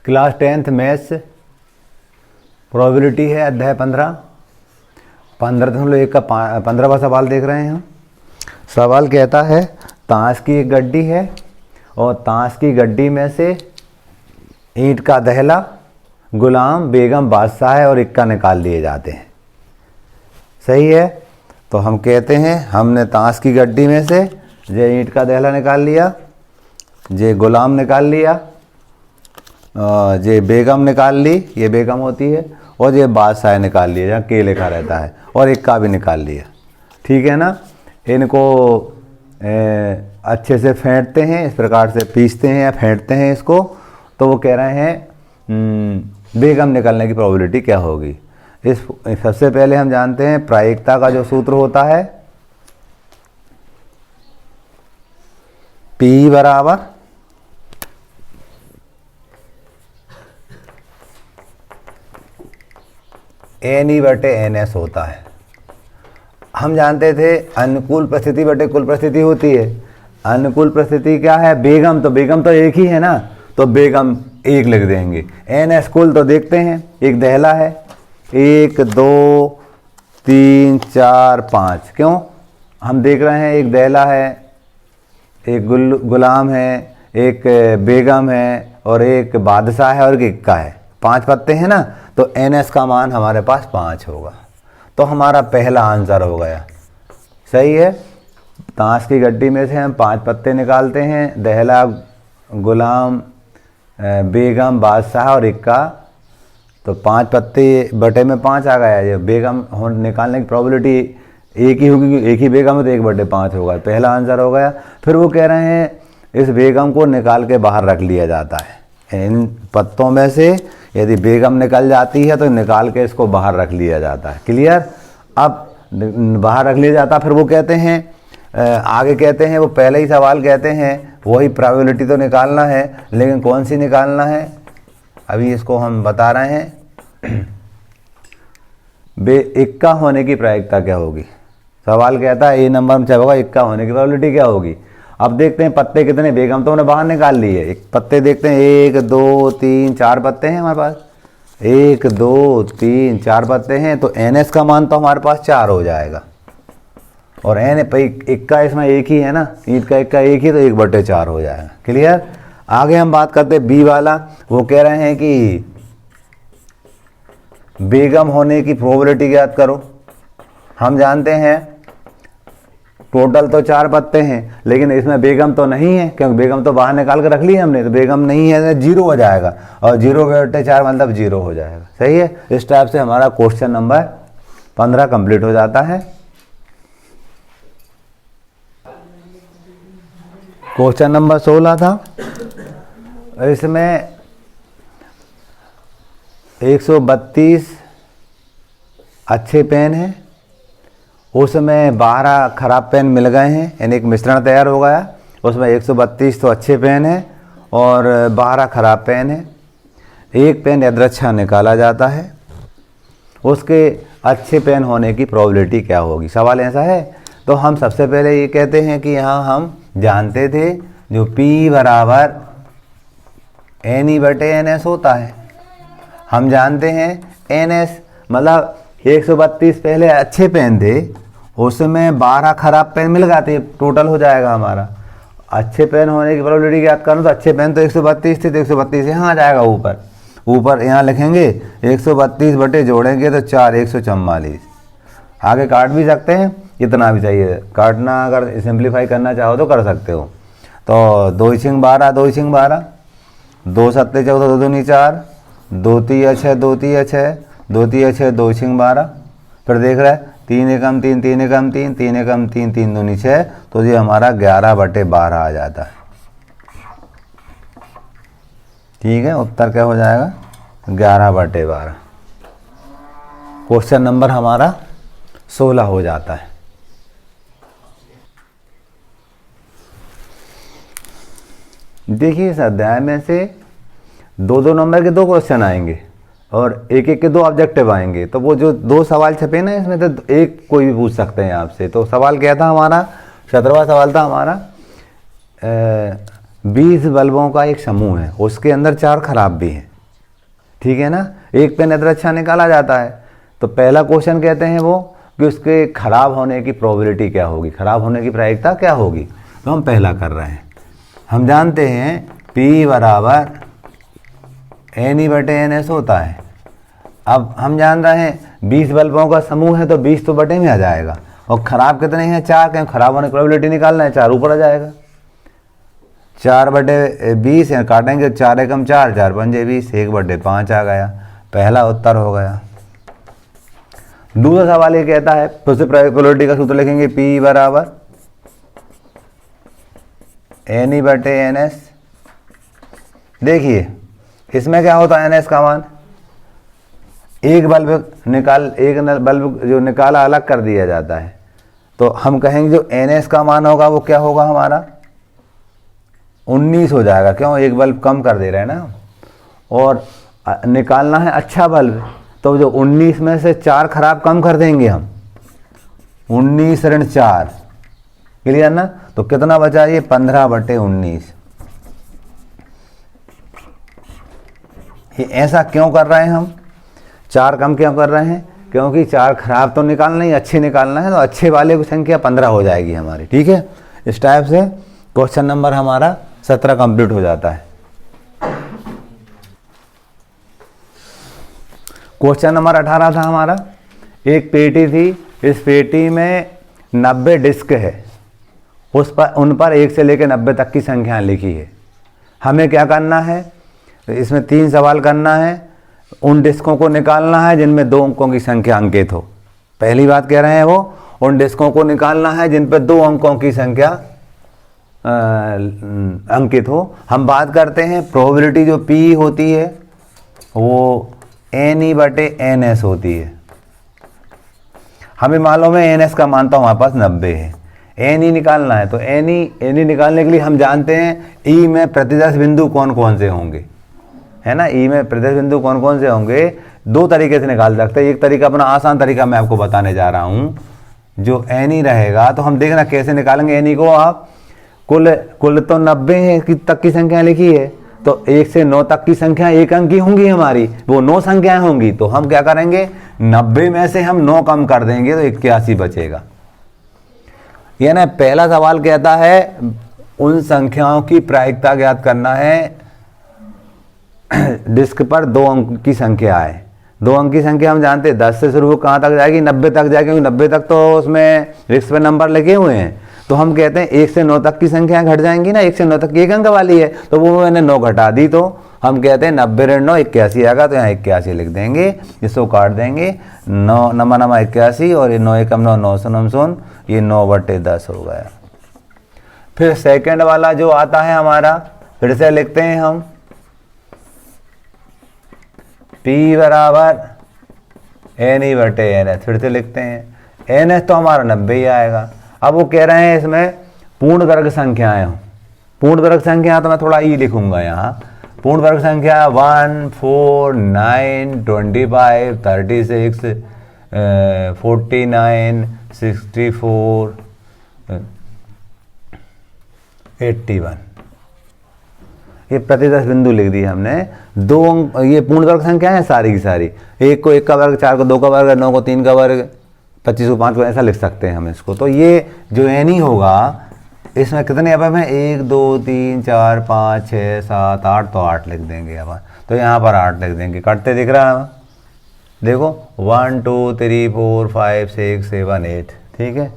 Class 10th maths probability है अध्याय 15.1 का 15वां सवाल देख रहे हैं हम। सवाल कहता है ताश की एक गड्डी है और ताश की गड्डी में से ईंट का दहला, गुलाम, बेगम, बादशाह और इक्का निकाल लिए जाते हैं। सही है। तो हम कहते हैं हमने ताश की गड्डी में से ये ईंट का दहला निकाल लिया, ये गुलाम निकाल लिया, ये बेगम निकाल ली, ये बेगम होती है, और ये बादशाह निकाल लिया जहाँ के लिखा रहता है, और इक्का भी निकाल लिया। ठीक है ना। इनको अच्छे से फेंटते हैं, इस प्रकार से पीसते हैं या फेंटते हैं इसको। तो वो कह रहे हैं बेगम निकलने की प्रोबेबिलिटी क्या होगी। इस सबसे पहले हम जानते हैं प्रायिकता का जो सूत्र होता है P बराबर NE/NS होता है। हम जानते थे अनुकूल परिस्थिति बटे कुल परिस्थिति होती है। अनुकूल परिस्थिति क्या है? बेगम, तो बेगम तो एक ही है ना, तो बेगम एक लिख देंगे। NS कुल तो देखते हैं, एक दहला है, 1 2 3 4 5। क्यों? हम देख रहे हैं एक दहला है, एक गुलाम है, एक बेगम है और एक बादशाह है और एक इक्का है। 5 पत्ते हैं ना, तो NS का मान हमारे पास 5 होगा। तो हमारा पहला आंसर हो गया। सही है। ताश की गड्डी में से हम 5 पत्ते निकालते हैं, दहला, गुलाम, बेगम, बादशाह और इक्का। तो 5 पत्ते बटे में 5 आ गया। ये बेगम निकालने की प्रोबेबिलिटी एक ही होगी क्योंकि एक ही बेगम है, तो 1/5 होगा। पहला आंसर हो गया। फिर वो कह रहे हैं इस बेगम को निकाल के बाहर रख लिया जाता है। इन पत्तों में से यदि बेगम निकल जाती है तो निकाल के इसको बाहर रख लिया जाता है। क्लियर। अब बाहर रख लिया जाता, फिर वो कहते हैं आगे कहते हैं, वो पहले ही सवाल कहते हैं वही प्रोबेबिलिटी तो निकालना है, लेकिन कौन सी निकालना है अभी इसको हम बता रहे हैं। इक्का होने की प्रायिकता क्या होगी। सवाल कहता है ए नंबर में होगा इक्का होने की प्रोबेबिलिटी क्या होगी। अब देखते हैं पत्ते कितने। बेगम तो उन्हें बाहर निकाल लिए। एक पत्ते देखते हैं, 1 2 3 4 पत्ते हैं हमारे पास। 1 2 3 4 पत्ते हैं, तो NS का मान तो हमारे पास 4 हो जाएगा। और इक्का इसमें एक ही है ना, ईंट का इक्का एक ही, तो 1/4 हो जाएगा। क्लियर। आगे हम बात करते हैं बी वाला। वो कह रहे हैं कि बेगम होने की प्रोबेबिलिटी ज्ञात करो। हम जानते हैं टोटल तो 4 पत्ते हैं, लेकिन इसमें बेगम तो नहीं है क्योंकि बेगम तो बाहर निकाल के रख ली है हमने, तो बेगम नहीं है, 0 हो जाएगा। और 0/4 मतलब 0 हो जाएगा। सही है। इस टाइप से हमारा क्वेश्चन नंबर 15 कंप्लीट हो जाता है। क्वेश्चन नंबर 16 था। इसमें 132 अच्छे पेन हैं, उसमें 12 खराब पेन मिल गए हैं, यानी एक मिश्रण तैयार हो गया। उसमें 132 तो अच्छे पेन हैं और 12 खराब पेन हैं। एक पेन यदृच्छा निकाला जाता है, उसके अच्छे पेन होने की प्रोबेबिलिटी क्या होगी। सवाल ऐसा है। तो हम सबसे पहले ये कहते हैं कि यहाँ हम जानते थे जो P बराबर NE/NS होता है। हम जानते हैं NS मतलब 132 पहले अच्छे पेन थे, उसमें 12 खराब पेन मिल गए थे, टोटल हो जाएगा हमारा। अच्छे पेन होने की प्रोबेबिलिटी याद करो तो अच्छे पेन तो 132 थे, तो 132 यहाँ आ जाएगा। ऊपर यहाँ लिखेंगे 132 बटे जोड़ेंगे तो 4 144। आगे काट भी सकते हैं, इतना भी चाहिए काटना। अगर सिंप्लीफाई करना चाहो तो कर सकते हो। तो 2 × 12 2 × 12, 2 7 14 2 दूनी 4, 2 3 6 2 3 6 2 3 6 2 × 12। फिर देख रहा है 3 एकम 3 3 एकम 3 3 एकम 3 3 दूनी 6, तो ये हमारा 11/12 आ जाता है। ठीक है। उत्तर क्या हो जाएगा? 11/12। क्वेश्चन नंबर हमारा 16 हो जाता है। देखिए इस अध्याय में से 2-2 नंबर के 2 क्वेश्चन आएंगे और 1-1 के 2 ऑब्जेक्टिव आएंगे। तो वो जो 2 सवाल छपे ना इसमें, तो एक कोई भी पूछ सकते हैं आपसे। तो सवाल क्या था हमारा? 17वां सवाल था हमारा 20 बल्बों का एक समूह है, उसके अंदर 4 खराब भी हैं। ठीक है ना, एक पेन इतना अच्छा निकाला जाता है। तो पहला क्वेश्चन कहते हैं वो कि उसके खराब होने की प्रोबेबिलिटी क्या होगी, खराब होने की प्रायिकता क्या होगी। तो हम पहला कर रहे हैं। हम जानते हैं P बराबर NE/NS होता है। अब हम जान रहे हैं 20 बल्बों का समूह है तो 20 तो बटे में आ जाएगा, और ख़राब कितने हैं 4 के, खराब होने की प्रोबेबिलिटी निकालना है, 4 ऊपर आ जाएगा। 4/20 काटेंगे, 4 एकम 4, 4 पंजे 20, 1/5 आ गया, पहला उत्तर हो गया। दूसरा सवाल ये कहता है, फिर से प्रोबेबिलिटी का सूत्र लिखेंगे, P बराबर NE/NS। देखिए इसमें क्या होता है, NS का मान, एक बल्ब जो निकाला अलग कर दिया जाता है। तो हम कहेंगे जो NS का मान होगा वो क्या होगा हमारा 19 हो जाएगा, क्यों, एक बल्ब कम कर दे रहे हैं ना, और निकालना है अच्छा बल्ब, तो जो 19 में से 4 खराब कम कर देंगे हम, 19 ऋण 4, क्लियर ना। तो कितना बचा ये 15/19। ये ऐसा क्यों कर रहे हैं हम, 4 कम क्यों कर रहे हैं, क्योंकि 4 खराब तो निकालना ही, अच्छे निकालना है, तो अच्छे वाले की संख्या 15 हो जाएगी हमारी, ठीक है। इस टाइप से क्वेश्चन नंबर हमारा 17 कंप्लीट हो जाता है। क्वेश्चन नंबर 18 था हमारा, एक पेटी थी, इस पेटी में 90 डिस्क है, उन पर 1 से लेकर 90 तक की संख्याएं लिखी है। हमें क्या करना है, इसमें 3 सवाल करना है, उन डिस्कों को निकालना है जिनमें 2 अंकों की संख्या अंकित हो। पहली बात कह रहे हैं वो उन डिस्कों को निकालना है जिन पर 2 अंकों की संख्या अंकित हो। हम बात करते हैं प्रोबेबिलिटी जो P होती है वो NE/NS होती है। हमें मालूम है NS का मान तो हमारे पास 90 है, NE निकालना है। तो NE निकालने के लिए हम जानते हैं E में प्रतिदर्श बिंदु कौन कौन से होंगे, है ना। E में प्रतिदर्श बिंदु कौन कौन से होंगे, 2 तरीके से निकाल सकते हैं। एक तरीका अपना आसान तरीका मैं आपको बताने जा रहा हूँ। जो NE रहेगा तो हम देखना कैसे निकालेंगे NE को। आप कुल तो 90 तक की संख्या लिखी है, तो 1 से 9 तक की संख्या एक अंक की होंगी हमारी, वो 9 संख्याएं होंगी। तो हम क्या करेंगे, 90 में से हम 9 कम कर देंगे तो 81 बचेगा। ये ना पहला सवाल कहता है उन संख्याओं की प्रायिकता ज्ञात करना है डिस्क पर 2 अंक की संख्या है। 2 अंक की संख्या हम जानते हैं 10 से शुरू कहाँ तक जाएगी, 90 तक जाएगी, क्योंकि 90 तक तो उसमें रिस्क पे नंबर लिखे हुए हैं। तो हम कहते हैं 1 से 9 तक की संख्या घट जाएंगी ना, 1 से 9 तक की 1 अंक वाली है, तो वो मैंने 9 घटा दी, तो हम कहते हैं 90 ऋण 9 81 आएगा। तो यहाँ 81 लिख देंगे, इसको काट देंगे, 9 नमा 81, और ये 9 एकम 9 9 सुन सुन, ये 9/10 हो गया। फिर सेकंड वाला जो आता है हमारा, फिर से लिखते हैं हम, P बराबर NE/NS, फिर से लिखते हैं। NS तो हमारा 90 ही आएगा। अब वो कह रहे हैं इसमें पूर्ण वर्ग संख्याएं हो। पूर्ण वर्ग संख्या तो मैं थोड़ा ई लिखूंगा यहाँ। पूर्ण वर्ग संख्या 1 4 9 25 36 49 64 81, ये प्रतिदर्श बिंदु लिख दी हमने। 2 अंक ये पूर्ण वर्ग संख्या है सारी की सारी, 1 को 1 का वर्ग, 4 को 2 का वर्ग, 9 को 3 का वर्ग, 25 को 5 को, ऐसा लिख सकते हैं हम इसको। तो ये जो NE होगा इसमें कितने अब हैं, 1 2 3 4 5 6 7 8, तो 8 लिख देंगे अब। तो यहाँ पर 8 लिख देंगे, कटते दिख रहा है, देखो 1 2 3 4 5 6 7 8, ठीक है।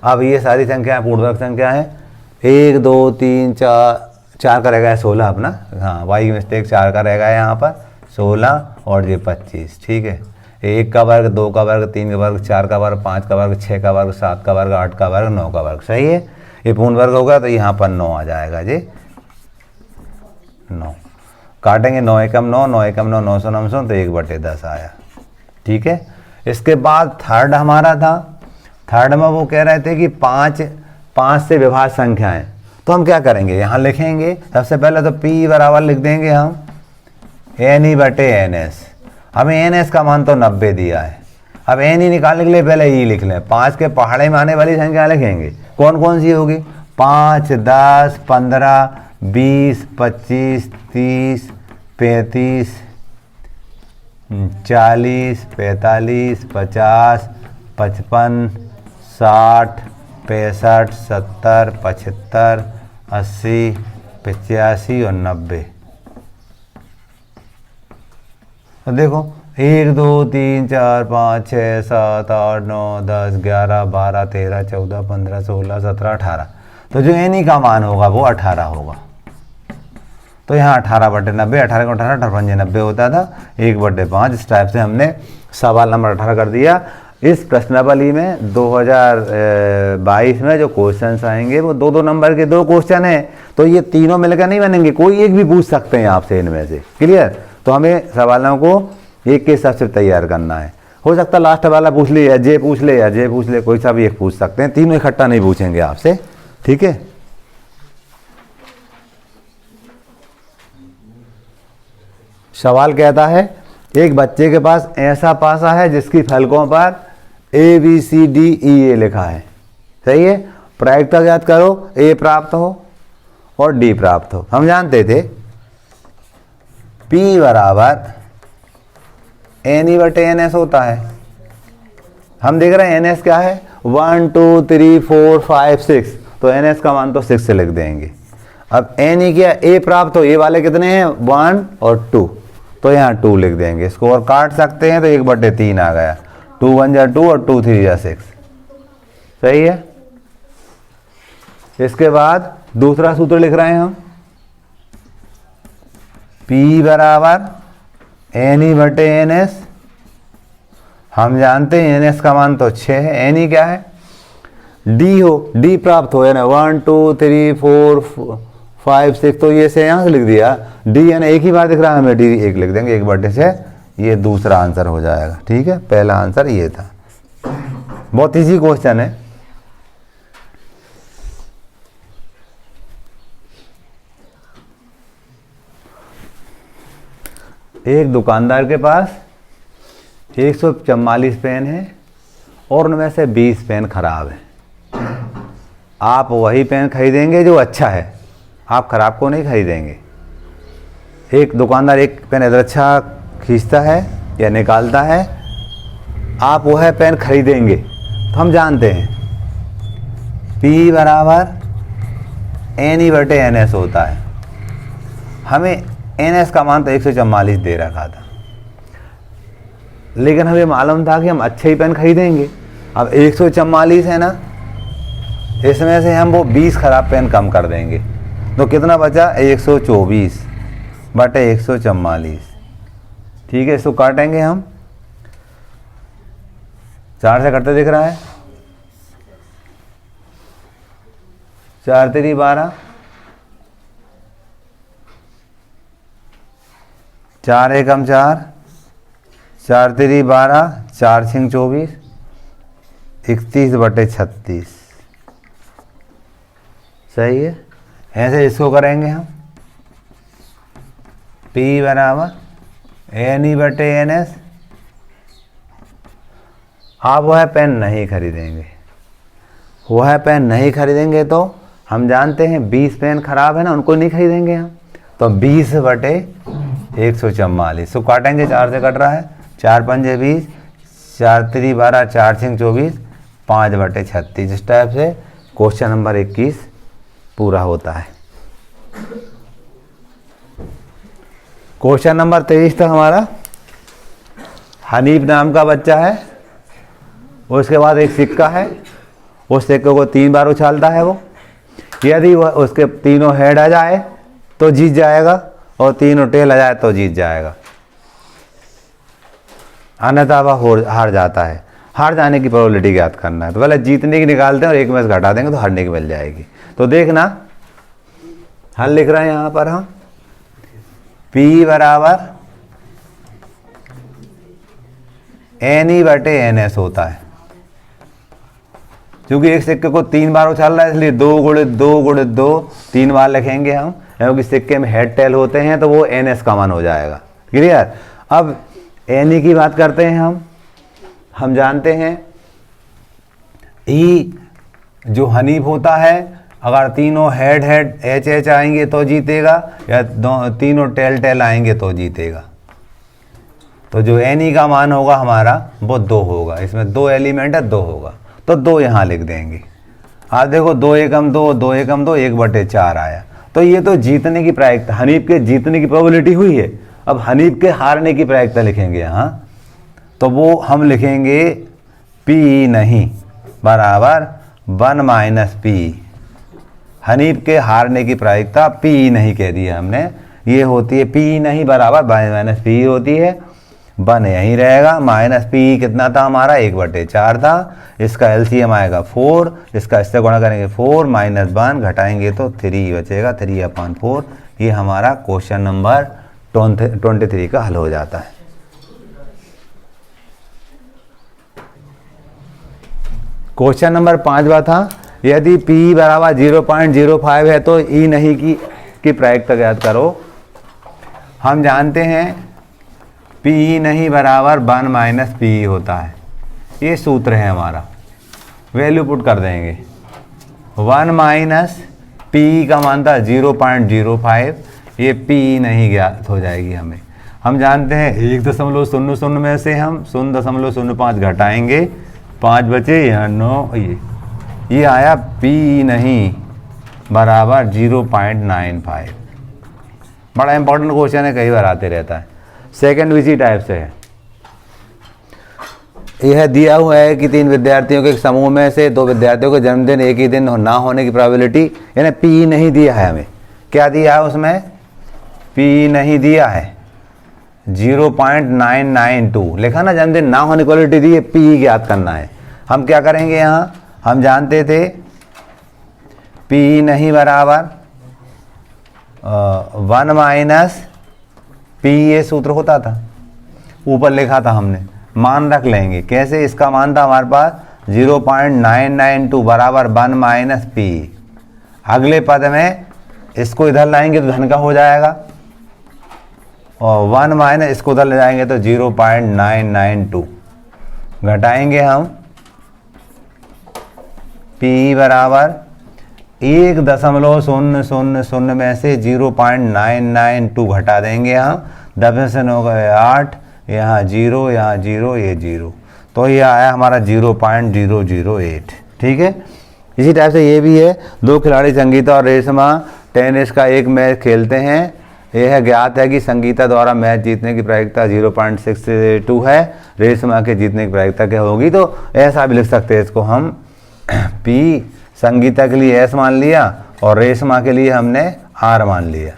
अब ये सारी संख्या पूर्ण वर्ग संख्या है। 1 2 3 4 का रहेगा 16 अपना, हाँ वाई मिस्टेक, 4 का रहेगा यहाँ पर 16, और ये 25, ठीक है। 1 का वर्ग, 2 का वर्ग, 3 का वर्ग, 4 का वर्ग, 5 का वर्ग, 6 का वर्ग, 7 का वर्ग, 8 का वर्ग, 9 का वर्ग, सही है। ये पूर्ण वर्ग होगा तो यहाँ पर 9 आ जाएगा जी, 9 काटेंगे, 9 एकम 9 9 एकम 9 9 सौ 9 सौ, तो 1/10 आया, ठीक है। इसके बाद थर्ड हमारा था, थर्ड में वो कह रहे थे कि 5 से विभाज्य संख्याएं। तो हम क्या करेंगे, यहाँ लिखेंगे सबसे पहले तो P बराबर लिख देंगे हम NE/NS। हमें NS का मान तो 90 दिया है। अब NE निकालने के लिए पहले E लिख लें। 5 के पहाड़े में आने वाली संख्या लिखेंगे, कौन कौन सी होगी, 5 10 15 20 25 30 35 40, 45, 50, 55, 60, 65, 70, 75, 80, 85 और 90। तो देखो 1 2 3 4 5 6 7 8 9 10 11 12 13 14 15 16 17 18। तो जो एनी का मान होगा वो 18 होगा। तो यहाँ 18/90, 18 को 18, 18 90 होता था, 1/5। इस टाइप से हमने सवाल नंबर 18 कर दिया। इस प्रश्नावली में 2022 में जो क्वेश्चंस आएंगे वो 2-2 नंबर के 2 क्वेश्चन हैं, तो ये तीनों मिलकर नहीं बनेंगे, कोई एक भी पूछ सकते हैं आपसे इनमें से। क्लियर? तो हमें सवालों को एक के हिसाब से तैयार करना है। हो सकता है लास्ट वाला पूछ ले या जे पूछ ले या जे पूछ ले, कोई सा भी एक पूछ सकते हैं, तीनों इकट्ठा नहीं पूछेंगे आपसे। ठीक है? सवाल कहता है एक बच्चे के पास ऐसा पासा है जिसकी फलकों पर ABCDEA लिखा है। सही है? प्रायिकता याद करो, A प्राप्त हो और D प्राप्त हो। हम जानते थे P बराबर NE/NS होता है। हम देख रहे हैं NS क्या है, 1 2 3 4 5 6, तो NS का मान तो 6 से लिख देंगे। अब NE क्या, A प्राप्त हो, A वाले कितने हैं 1 और 2, तो यहाँ 2 लिख देंगे। इसको और काट सकते हैं तो 1/3 आ गया, 2 1 जा 2 और 2 3 जा 6। सही है? इसके बाद दूसरा सूत्र लिख रहे हैं हम, P बराबर NE/NS। हम जानते हैं NS का मान तो 6 है, NE क्या है, D हो, D प्राप्त हो, यानी 1 2 3 4 5 6, तो ये से यहाँ से लिख दिया। D यानी एक ही बार दिख रहा है हमें, D 1 लिख देंगे, 1/6। ये दूसरा आंसर हो जाएगा। ठीक है? पहला आंसर ये था। बहुत इजी क्वेश्चन है। एक दुकानदार के पास 144 पेन है और उनमें से 20 पेन खराब है। आप वही पेन खरीदेंगे जो अच्छा है, आप खराब को नहीं खरीदेंगे। एक दुकानदार एक पेन इधर अच्छा खींचता है या निकालता है, आप वह पेन खरीदेंगे। तो हम जानते हैं P बराबर NE/NS होता है। हमें NS का मान तो 144 दे रखा था, लेकिन हमें मालूम था कि हम अच्छे ही पेन खरीदेंगे। अब 144 है ना, इसमें से हम वो 20 खराब पेन कम कर देंगे, तो कितना बचा, 124/144। ठीक है? इसको काटेंगे हम, 4 से कटते दिख रहा है, 4 3 12, 4 1 4, 4 3 12, 4 6 24, 31/36। सही है? ऐसे इसको करेंगे हम, P बराबर NE/NS। आप वह पेन नहीं खरीदेंगे, वह पेन नहीं खरीदेंगे तो हम जानते हैं 20 पेन खराब है ना, उनको नहीं खरीदेंगे हम। तो 20/144, तो काटेंगे, 4 से कट रहा है, 4 5 20, 4 3 12, 4 6 24, 5/36। इस टाइप से क्वेश्चन नंबर 21 पूरा होता है। क्वेश्चन नंबर 23 था हमारा। हनीफ नाम का बच्चा है, उसके बाद एक सिक्का है, उस सिक्के को 3 बार उछालता है वो। यदि वह उसके तीनों हेड आ जाए तो जीत जाएगा और तीनों टेल आ जाए तो जीत जाएगा, अन्यथा वह हार जाता है। हार जाने की प्रोबेबिलिटी ज्ञात करना है। तो पहले जीतने की निकालते हैं और एक में से घटा देंगे तो हारने की मिल जाएगी। तो देखना, हल लिख रहे हैं यहाँ पर हम, P बराबर NE/NS होता है। क्योंकि एक सिक्के को 3 बार उछाल रहा है, इसलिए 2 × 2 × 2 3 बार लिखेंगे हम, क्योंकि सिक्के में हेड टेल होते हैं तो वो NS का मान हो जाएगा। क्लियर? अब NE की बात करते हैं हम जानते हैं E जो हनीफ होता है, अगर तीनों हेड HH आएंगे तो जीतेगा, या तीनों टेल आएंगे तो जीतेगा। तो जो एन का मान होगा हमारा वो 2 होगा, इसमें 2 एलिमेंट है 2 होगा, तो 2 यहाँ लिख देंगे। आप देखो 2 एकम 2, 2 एकम 2, 1/4 आया। तो ये तो जीतने की प्रायिकता, हनीफ के जीतने की प्रोबेबिलिटी हुई है। अब हनीफ के हारने की प्रायिकता लिखेंगे यहाँ, तो वो हम लिखेंगे पी नहीं बराबर 1 - पी। हनीफ के हारने की प्रायिकता पी नहीं कह दिया हमने, ये होती है पी नहीं बराबर 1 - पी होती है। 1 यहीं रहेगा, माइनस पी कितना था हमारा 1/4 था। इसका एलसीएम आएगा 4, इसका इससे गुणा करेंगे 4 - 1 घटाएंगे तो 3 बचेगा, 3/4। ये हमारा क्वेश्चन नंबर 23 का हल हो जाता है। क्वेश्चन नंबर 5वां था, यदि p बराबर 0.05 है तो ई नहीं की प्रायिकता ज्ञात करो। हम जानते हैं p नहीं बराबर 1 - p होता है, ये सूत्र है हमारा। वैल्यू पुट कर देंगे, 1 - p का मान था 0.05, ये p नहीं ज्ञात हो जाएगी हमें। हम जानते हैं 1.00 में से हम 0.05 घटाएंगे, 5 बचे यहाँ 9, ये आया p नहीं बराबर 0.95। बड़ा इंपॉर्टेंट क्वेश्चन है, कई बार आते रहता है। सेकंड इसी टाइप से है, यह दिया हुआ है कि 3 विद्यार्थियों के एक समूह में से 2 विद्यार्थियों का जन्मदिन एक ही दिन ना होने की प्रोबेबिलिटी, यानी पी नहीं दिया है हमें। क्या दिया है उसमें? पी नहीं दिया है, 0.992 लिखा ना, जन्मदिन ना होने की प्रोबेबिलिटी दी है, पी ज्ञात करना है। हम क्या करेंगे यहाँ, हम जानते थे पी नहीं बराबर 1 - पी, ये सूत्र होता था, ऊपर लिखा था हमने। मान रख लेंगे, कैसे? इसका मान था हमारे पास 0.992 बराबर 1 - पी। अगले पद में इसको इधर लाएंगे तो धन का हो जाएगा, और 1 - इसको उधर ले जाएंगे तो 0.992 घटाएंगे हम, P बराबर 1.000 में से 0.992 घटा देंगे हम, 10 हो गए 8, यहाँ 0, यहाँ 0, ये 0, तो ये आया हमारा 0.008। ठीक है, इसी टाइप से ये भी है। 2 खिलाड़ी संगीता और रेशमा टेनिस का एक मैच खेलते हैं। यह ज्ञात है कि संगीता द्वारा मैच जीतने की प्रायिकता 0.62 है, रेशमा के जीतने की प्रायिकता क्या होगी? तो ऐसा भी लिख सकते हैं इसको हम, P संगीता के लिए S मान लिया और रेशमा के लिए हमने R मान लिया।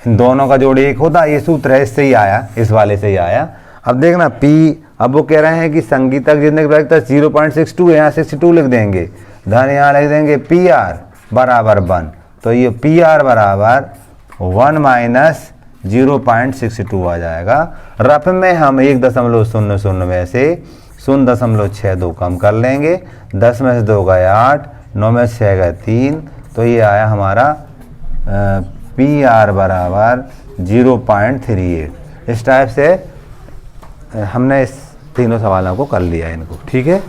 इन दोनों का जोड़ 1 होता, ये सूत्र है, इससे ही आया, इस वाले से ही आया। अब देखना P, अब वो कह रहे हैं कि संगीता के जीतने की प्रायिकता 0.62 है, यहाँ 62 लिख देंगे, धन यहाँ लिख देंगे PR बराबर 1, तो ये PR बराबर 1 - 0.62 आ जाएगा। रफ में हम 1.00 में से 0.62 कम कर लेंगे, 10 में से 2 गए 8, 9 में से 6 गए 3, तो ये आया हमारा PR बराबर 0.38। इस टाइप से हमने इस तीनों सवालों को कर लिया इनको। ठीक है।